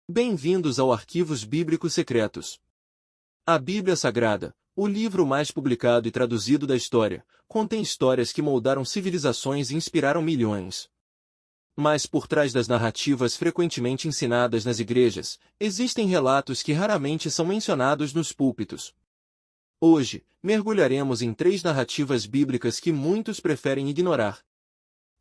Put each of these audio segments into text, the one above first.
Bem-vindos ao Arquivos Bíblicos Secretos. A Bíblia Sagrada, o livro mais publicado e traduzido da história, contém histórias que moldaram civilizações e inspiraram milhões. Mas por trás das narrativas frequentemente ensinadas nas igrejas, existem relatos que raramente são mencionados nos púlpitos. Hoje, mergulharemos em 3 narrativas bíblicas que muitos preferem ignorar.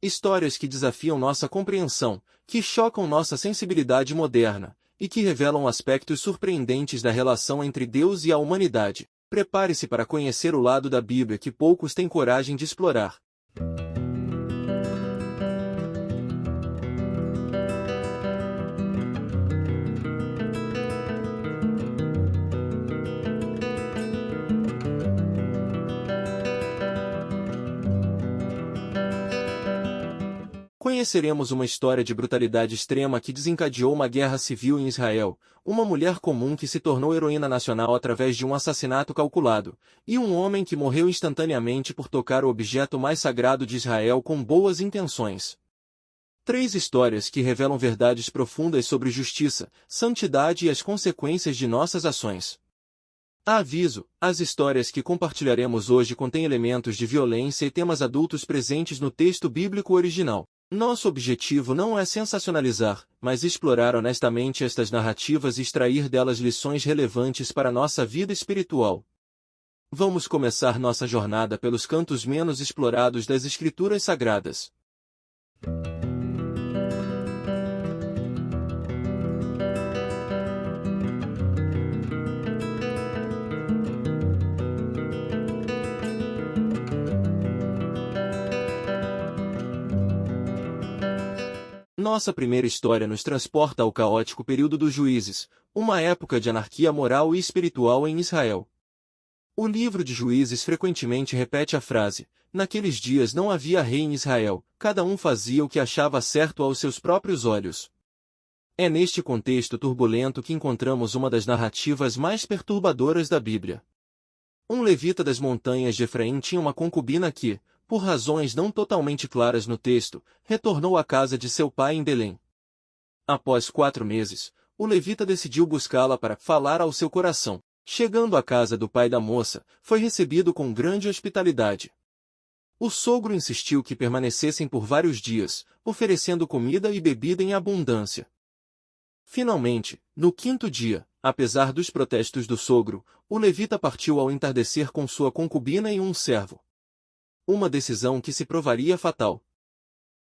Histórias que desafiam nossa compreensão, que chocam nossa sensibilidade moderna, e que revelam aspectos surpreendentes da relação entre Deus e a humanidade. Prepare-se para conhecer o lado da Bíblia que poucos têm coragem de explorar. Conheceremos uma história de brutalidade extrema que desencadeou uma guerra civil em Israel, uma mulher comum que se tornou heroína nacional através de um assassinato calculado, e um homem que morreu instantaneamente por tocar o objeto mais sagrado de Israel com boas intenções. 3 histórias que revelam verdades profundas sobre justiça, santidade e as consequências de nossas ações. Aviso: as histórias que compartilharemos hoje contêm elementos de violência e temas adultos presentes no texto bíblico original. Nosso objetivo não é sensacionalizar, mas explorar honestamente estas narrativas e extrair delas lições relevantes para nossa vida espiritual. Vamos começar nossa jornada pelos cantos menos explorados das Escrituras Sagradas. Nossa primeira história nos transporta ao caótico período dos Juízes, uma época de anarquia moral e espiritual em Israel. O livro de Juízes frequentemente repete a frase: naqueles dias não havia rei em Israel, cada um fazia o que achava certo aos seus próprios olhos. É neste contexto turbulento que encontramos uma das narrativas mais perturbadoras da Bíblia. Um levita das montanhas de Efraim tinha uma concubina que, por razões não totalmente claras no texto, retornou à casa de seu pai em Belém. Após 4 meses, o levita decidiu buscá-la para falar ao seu coração. Chegando à casa do pai da moça, foi recebido com grande hospitalidade. O sogro insistiu que permanecessem por vários dias, oferecendo comida e bebida em abundância. Finalmente, no 5º dia, apesar dos protestos do sogro, o levita partiu ao entardecer com sua concubina e um servo. Uma decisão que se provaria fatal.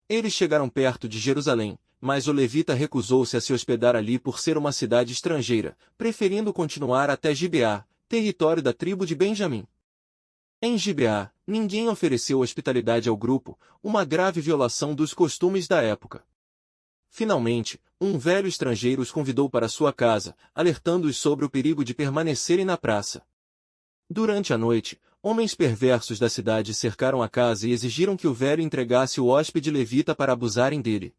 Eles chegaram perto de Jerusalém, mas o levita recusou-se a se hospedar ali por ser uma cidade estrangeira, preferindo continuar até Gibeá, território da tribo de Benjamim. Em Gibeá, ninguém ofereceu hospitalidade ao grupo, uma grave violação dos costumes da época. Finalmente, um velho estrangeiro os convidou para sua casa, alertando-os sobre o perigo de permanecerem na praça. Durante a noite, homens perversos da cidade cercaram a casa e exigiram que o velho entregasse o hóspede levita para abusarem dele.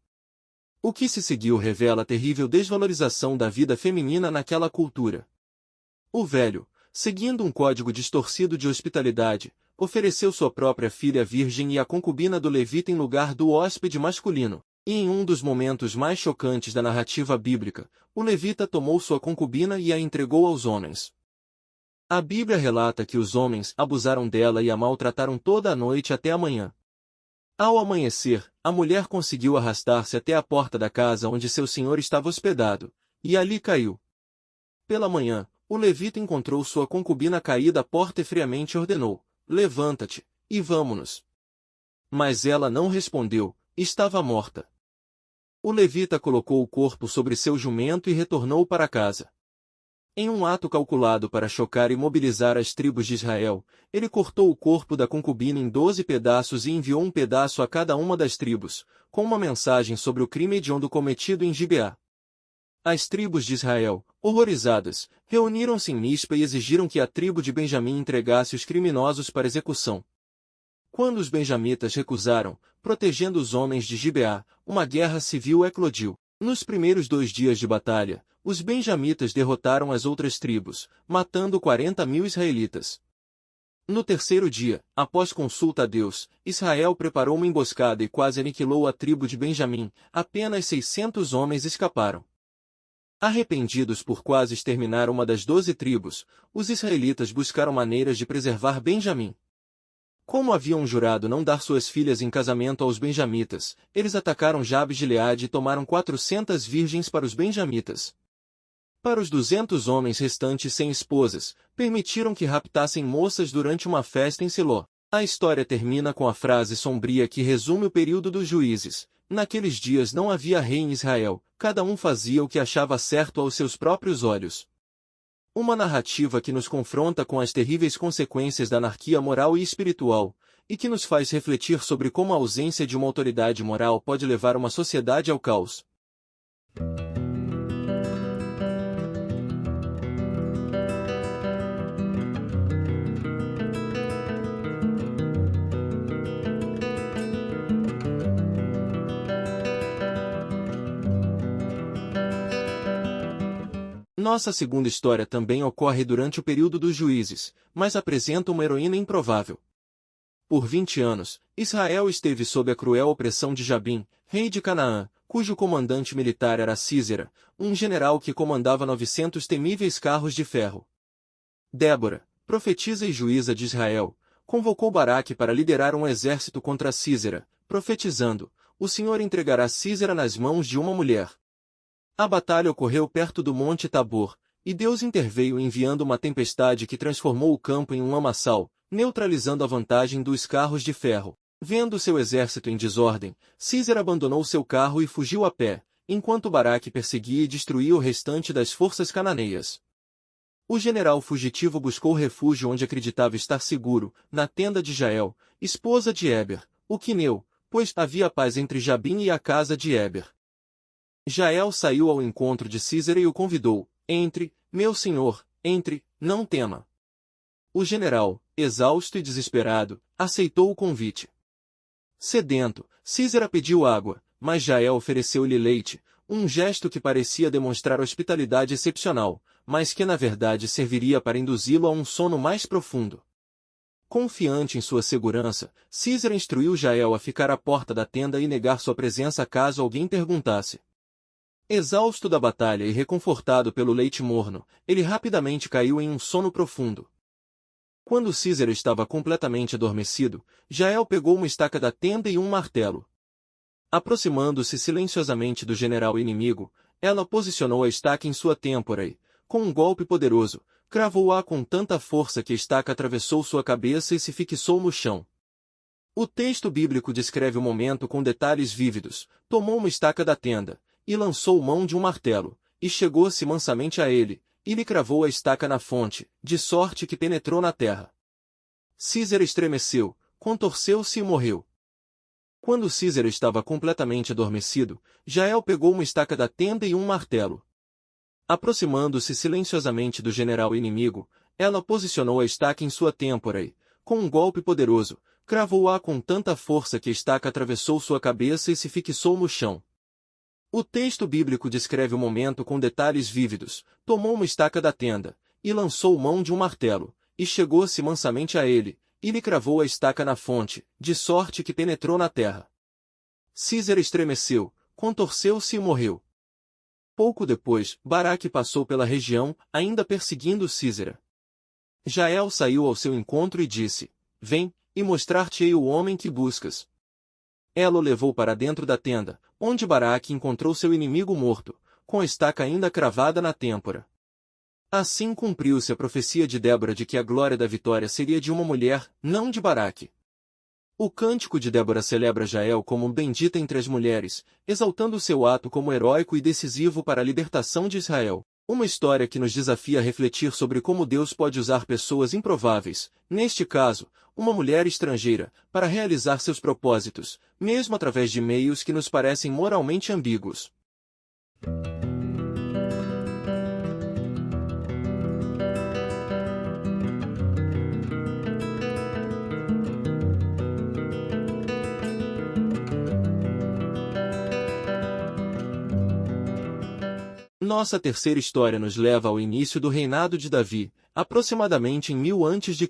O que se seguiu revela a terrível desvalorização da vida feminina naquela cultura. O velho, seguindo um código distorcido de hospitalidade, ofereceu sua própria filha virgem e a concubina do levita em lugar do hóspede masculino, e em um dos momentos mais chocantes da narrativa bíblica, o levita tomou sua concubina e a entregou aos homens. A Bíblia relata que os homens abusaram dela e a maltrataram toda a noite até a manhã. Ao amanhecer, a mulher conseguiu arrastar-se até a porta da casa onde seu senhor estava hospedado, e ali caiu. Pela manhã, o levita encontrou sua concubina caída à porta e friamente ordenou: levanta-te, e vamo-nos. Mas ela não respondeu, estava morta. O levita colocou o corpo sobre seu jumento e retornou para casa. Em um ato calculado para chocar e mobilizar as tribos de Israel, ele cortou o corpo da concubina em 12 pedaços e enviou um pedaço a cada uma das tribos, com uma mensagem sobre o crime hediondo cometido em Gibeá. As tribos de Israel, horrorizadas, reuniram-se em Mispa e exigiram que a tribo de Benjamim entregasse os criminosos para execução. Quando os benjamitas recusaram, protegendo os homens de Gibeá, uma guerra civil eclodiu. Nos primeiros 2 dias de batalha, os benjamitas derrotaram as outras tribos, matando 40.000 israelitas. No terceiro dia, após consulta a Deus, Israel preparou uma emboscada e quase aniquilou a tribo de Benjamim. Apenas 600 homens escaparam. Arrependidos por quase exterminar uma das 12 tribos, os israelitas buscaram maneiras de preservar Benjamim. Como haviam jurado não dar suas filhas em casamento aos benjamitas, eles atacaram Jabes de Gileade e tomaram 400 virgens para os benjamitas. Para os 200 homens restantes sem esposas, permitiram que raptassem moças durante uma festa em Siló. A história termina com a frase sombria que resume o período dos juízes. Naqueles dias não havia rei em Israel, cada um fazia o que achava certo aos seus próprios olhos. Uma narrativa que nos confronta com as terríveis consequências da anarquia moral e espiritual, e que nos faz refletir sobre como a ausência de uma autoridade moral pode levar uma sociedade ao caos. Nossa segunda história também ocorre durante o período dos juízes, mas apresenta uma heroína improvável. Por 20 anos, Israel esteve sob a cruel opressão de Jabim, rei de Canaã, cujo comandante militar era Sísera, um general que comandava 900 temíveis carros de ferro. Débora, profetisa e juíza de Israel, convocou Baraque para liderar um exército contra Sísera, profetizando: o Senhor entregará Sísera nas mãos de uma mulher. A batalha ocorreu perto do Monte Tabor, e Deus interveio enviando uma tempestade que transformou o campo em um lamaçal, neutralizando a vantagem dos carros de ferro. Vendo seu exército em desordem, Sísera abandonou seu carro e fugiu a pé, enquanto Baraque perseguia e destruía o restante das forças cananeias. O general fugitivo buscou refúgio onde acreditava estar seguro, na tenda de Jael, esposa de Éber, o quineu, pois havia paz entre Jabim e a casa de Éber. Jael saiu ao encontro de Sísera e o convidou: entre, meu senhor, entre, não tema. O general, exausto e desesperado, aceitou o convite. Sedento, Sísera pediu água, mas Jael ofereceu-lhe leite, um gesto que parecia demonstrar hospitalidade excepcional, mas que na verdade serviria para induzi-lo a um sono mais profundo. Confiante em sua segurança, Sísera instruiu Jael a ficar à porta da tenda e negar sua presença caso alguém perguntasse. Exausto da batalha e reconfortado pelo leite morno, ele rapidamente caiu em um sono profundo. Quando Sísera estava completamente adormecido, Jael pegou uma estaca da tenda e um martelo. Aproximando-se silenciosamente do general inimigo, ela posicionou a estaca em sua têmpora e, com um golpe poderoso, cravou-a com tanta força que a estaca atravessou sua cabeça e se fixou no chão. O texto bíblico descreve o momento com detalhes vívidos. Tomou uma estaca da tenda, e lançou mão de um martelo, e chegou-se mansamente a ele, e lhe cravou a estaca na fonte, de sorte que penetrou na terra. Sísera estremeceu, contorceu-se e morreu. Quando Sísera estava completamente adormecido, Jael pegou uma estaca da tenda e um martelo. Aproximando-se silenciosamente do general inimigo, ela posicionou a estaca em sua têmpora e, com um golpe poderoso, cravou-a com tanta força que a estaca atravessou sua cabeça e se fixou no chão. O texto bíblico descreve o momento com detalhes vívidos. Tomou uma estaca da tenda, e lançou mão de um martelo, e chegou-se mansamente a ele, e lhe cravou a estaca na fonte, de sorte que penetrou na terra. Sísera estremeceu, contorceu-se e morreu. Pouco depois, Baraque passou pela região, ainda perseguindo Sísera. Jael saiu ao seu encontro e disse: vem, e mostrar-te-ei o homem que buscas. Ela o levou para dentro da tenda, onde Baraque encontrou seu inimigo morto, com a estaca ainda cravada na têmpora. Assim cumpriu-se a profecia de Débora de que a glória da vitória seria de uma mulher, não de Baraque. O cântico de Débora celebra Jael como bendita entre as mulheres, exaltando seu ato como heróico e decisivo para a libertação de Israel. Uma história que nos desafia a refletir sobre como Deus pode usar pessoas improváveis, neste caso, uma mulher estrangeira, para realizar seus propósitos, mesmo através de meios que nos parecem moralmente ambíguos. Nossa terceira história nos leva ao início do reinado de Davi, aproximadamente em 1000 a.C.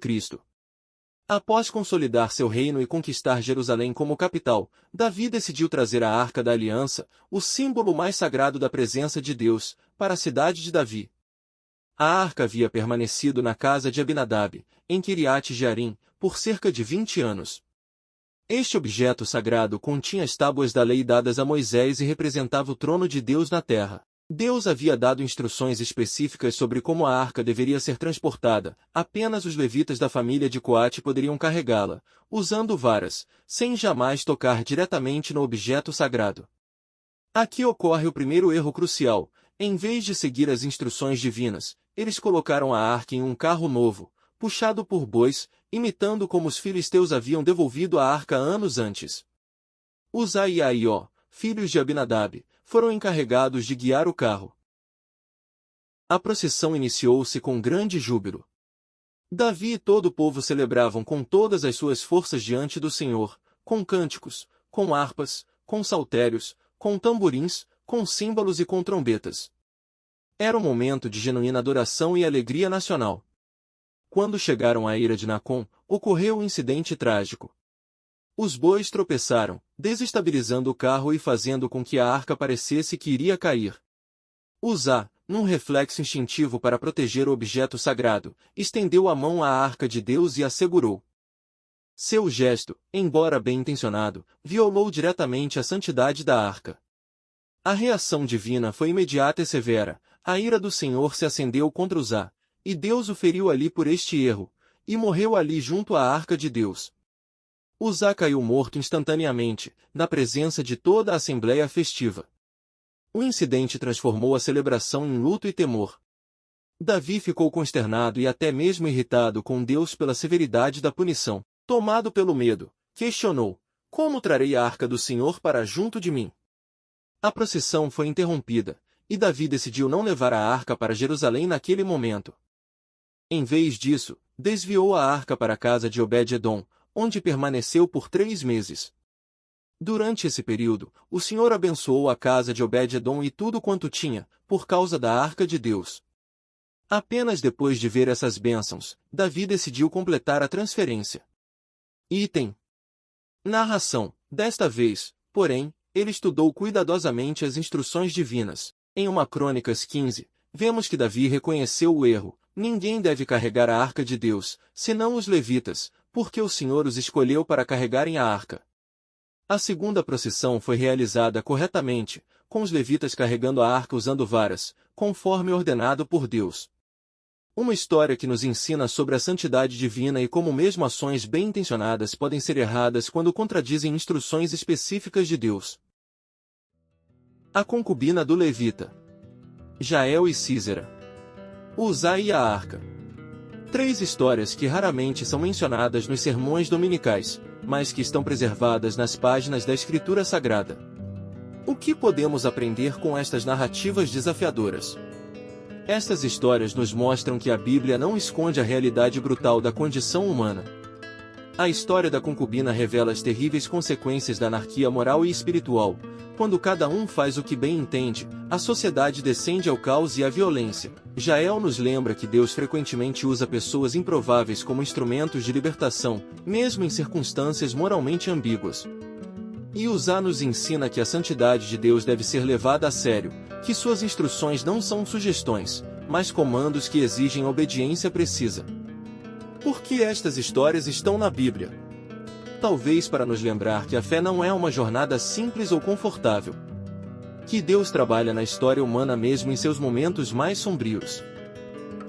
Após consolidar seu reino e conquistar Jerusalém como capital, Davi decidiu trazer a Arca da Aliança, o símbolo mais sagrado da presença de Deus, para a cidade de Davi. A arca havia permanecido na casa de Abinadab, em Quiriate-Jearim, por cerca de 20 anos. Este objeto sagrado continha as tábuas da lei dadas a Moisés e representava o trono de Deus na terra. Deus havia dado instruções específicas sobre como a arca deveria ser transportada, apenas os levitas da família de Coate poderiam carregá-la, usando varas, sem jamais tocar diretamente no objeto sagrado. Aqui ocorre o primeiro erro crucial: em vez de seguir as instruções divinas, eles colocaram a arca em um carro novo, puxado por bois, imitando como os filisteus haviam devolvido a arca anos antes. Uzá e Aió, filhos de Abinadab, foram encarregados de guiar o carro. A procissão iniciou-se com grande júbilo. Davi e todo o povo celebravam com todas as suas forças diante do Senhor, com cânticos, com harpas, com saltérios, com tamborins, com símbolos e com trombetas. Era um momento de genuína adoração e alegria nacional. Quando chegaram à eira de Nacon, ocorreu um incidente trágico. Os bois tropeçaram, desestabilizando o carro e fazendo com que a arca parecesse que iria cair. Uzá, num reflexo instintivo para proteger o objeto sagrado, estendeu a mão à arca de Deus e a segurou. Seu gesto, embora bem-intencionado, violou diretamente a santidade da arca. A reação divina foi imediata e severa. A ira do Senhor se acendeu contra Uzá, e Deus o feriu ali por este erro, e morreu ali junto à arca de Deus. Uzá caiu morto instantaneamente, na presença de toda a assembleia festiva. O incidente transformou a celebração em luto e temor. Davi ficou consternado e até mesmo irritado com Deus pela severidade da punição. Tomado pelo medo, questionou: como trarei a arca do Senhor para junto de mim? A procissão foi interrompida, e Davi decidiu não levar a arca para Jerusalém naquele momento. Em vez disso, desviou a arca para a casa de Obed-Edom, onde permaneceu por 3 meses. Durante esse período, o Senhor abençoou a casa de Obed-Edom e tudo quanto tinha, por causa da arca de Deus. Apenas depois de ver essas bênçãos, Davi decidiu completar a transferência. Item. Narração. Desta vez, porém, ele estudou cuidadosamente as instruções divinas. Em 1 Crônicas 15, vemos que Davi reconheceu o erro: ninguém deve carregar a arca de Deus, senão os levitas, porque o Senhor os escolheu para carregarem a arca. A segunda procissão foi realizada corretamente, com os levitas carregando a arca usando varas, conforme ordenado por Deus. Uma história que nos ensina sobre a santidade divina e como mesmo ações bem-intencionadas podem ser erradas quando contradizem instruções específicas de Deus. A concubina do levita. Jael e Sísera. Uzá e a arca. 3 histórias que raramente são mencionadas nos sermões dominicais, mas que estão preservadas nas páginas da Escritura Sagrada. O que podemos aprender com estas narrativas desafiadoras? Estas histórias nos mostram que a Bíblia não esconde a realidade brutal da condição humana. A história da concubina revela as terríveis consequências da anarquia moral e espiritual. Quando cada um faz o que bem entende, a sociedade descende ao caos e à violência. Jael nos lembra que Deus frequentemente usa pessoas improváveis como instrumentos de libertação, mesmo em circunstâncias moralmente ambíguas. E Uzá nos ensina que a santidade de Deus deve ser levada a sério, que suas instruções não são sugestões, mas comandos que exigem obediência precisa. Por que estas histórias estão na Bíblia? Talvez para nos lembrar que a fé não é uma jornada simples ou confortável. Que Deus trabalha na história humana mesmo em seus momentos mais sombrios.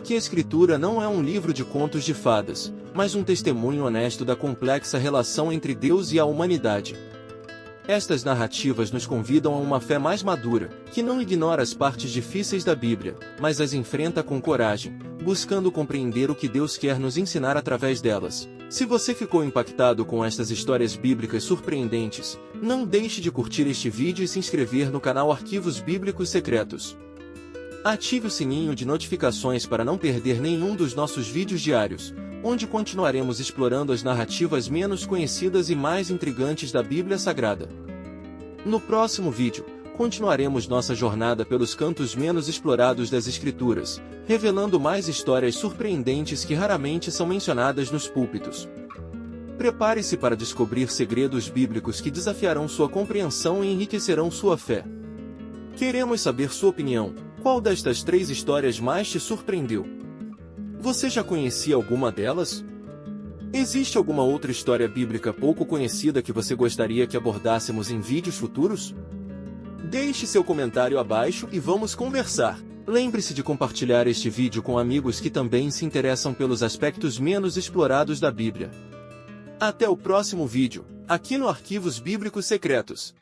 Que a Escritura não é um livro de contos de fadas, mas um testemunho honesto da complexa relação entre Deus e a humanidade. Estas narrativas nos convidam a uma fé mais madura, que não ignora as partes difíceis da Bíblia, mas as enfrenta com coragem, buscando compreender o que Deus quer nos ensinar através delas. Se você ficou impactado com estas histórias bíblicas surpreendentes, não deixe de curtir este vídeo e se inscrever no canal Arquivos Bíblicos Secretos. Ative o sininho de notificações para não perder nenhum dos nossos vídeos diários, onde continuaremos explorando as narrativas menos conhecidas e mais intrigantes da Bíblia Sagrada. No próximo vídeo, continuaremos nossa jornada pelos cantos menos explorados das Escrituras, revelando mais histórias surpreendentes que raramente são mencionadas nos púlpitos. Prepare-se para descobrir segredos bíblicos que desafiarão sua compreensão e enriquecerão sua fé. Queremos saber sua opinião. Qual destas 3 histórias mais te surpreendeu? Você já conhecia alguma delas? Existe alguma outra história bíblica pouco conhecida que você gostaria que abordássemos em vídeos futuros? Deixe seu comentário abaixo e vamos conversar. Lembre-se de compartilhar este vídeo com amigos que também se interessam pelos aspectos menos explorados da Bíblia. Até o próximo vídeo, aqui no Arquivos Bíblicos Secretos.